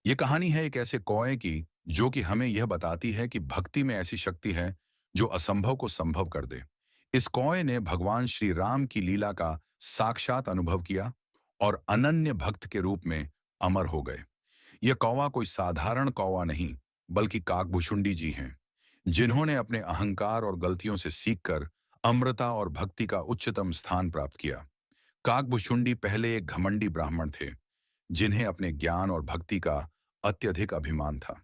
ये कहानी है एक ऐसे कौए की जो कि हमें यह बताती है कि भक्ति में ऐसी शक्ति है जो असंभव को संभव कर दे। इस कौए ने भगवान श्री राम की लीला का साक्षात अनुभव किया और अनन्य भक्त के रूप में अमर हो गए। यह कौवा कोई साधारण कौवा नहीं, बल्कि काकभुशुंडी जी हैं, जिन्होंने अपने अहंकार और गलतियों से सीखकर अमृता और भक्ति का उच्चतम स्थान प्राप्त किया। काकभुशुंडी पहले एक घमंडी ब्राह्मण थे, जिन्हें अपने ज्ञान और भक्ति का अत्यधिक अभिमान था।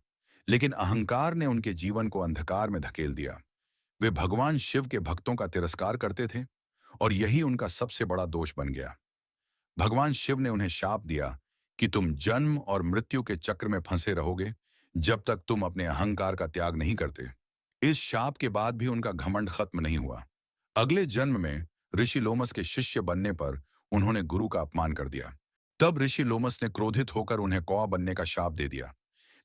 लेकिन अहंकार ने उनके जीवन को अंधकार में धकेल दिया। वे भगवान शिव के भक्तों का तिरस्कार करते थे और यही उनका सबसे बड़ा दोष बन गया। भगवान शिव ने उन्हें शाप दिया कि तुम जन्म और मृत्यु के चक्र में फंसे रहोगे जब तक तुम अपने अहंकार का त्याग नहीं करते। इस शाप के बाद भी उनका घमंड खत्म नहीं हुआ। अगले जन्म में ऋषि लोमस के शिष्य बनने पर उन्होंने गुरु का अपमान कर दिया। तब ऋषि लोमस ने क्रोधित होकर उन्हें कौवा बनने का शाप दे दिया।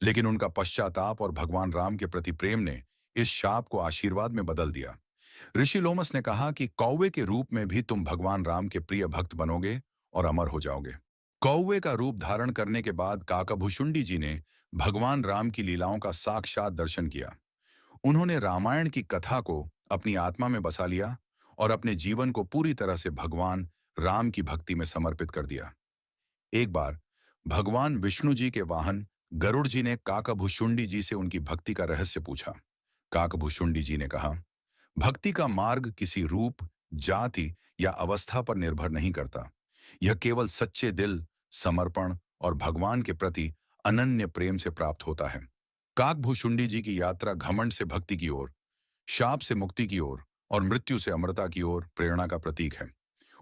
लेकिन उनका पश्चाताप और भगवान राम के प्रति प्रेम ने इस शाप को आशीर्वाद में बदल दिया। ऋषि लोमस ने कहा कि कौवे के रूप में भी तुम भगवान राम के प्रिय भक्त बनोगे और अमर हो जाओगे। कौवे का रूप धारण करने के बाद काकाभुशुंडी जी ने भगवान राम की लीलाओं का साक्षात दर्शन किया। उन्होंने रामायण की कथा को अपनी आत्मा में बसा लिया और अपने जीवन को पूरी तरह से भगवान राम की भक्ति में समर्पित कर दिया। एक बार भगवान विष्णु जी के वाहन गरुड़ जी ने काकभुशुंडी जी से उनकी भक्ति का रहस्य पूछा। काकभुशुंडी जी ने कहा, भक्ति का मार्ग किसी रूप, जाति या अवस्था पर निर्भर नहीं करता। यह केवल सच्चे दिल, समर्पण और भगवान के प्रति अनन्य प्रेम से प्राप्त होता है। काकभुशुंडी जी की यात्रा घमंड से भक्ति की ओर, शाप से मुक्ति की ओर और मृत्यु से अमरता की ओर प्रेरणा का प्रतीक है।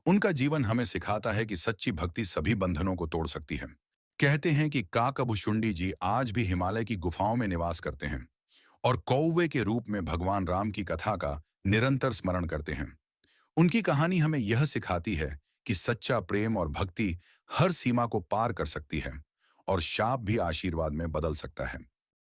उनका जीवन हमें सिखाता है कि सच्ची भक्ति सभी बंधनों को तोड़ सकती है। कहते हैं कि काकभुशुंडी जी आज भी हिमालय की गुफाओं में निवास करते हैं और कौवे के रूप में भगवान राम की कथा का निरंतर स्मरण करते हैं। उनकी कहानी हमें यह सिखाती है कि सच्चा प्रेम और भक्ति हर सीमा को पार कर सकती है और शाप भी आशीर्वाद में बदल सकता है।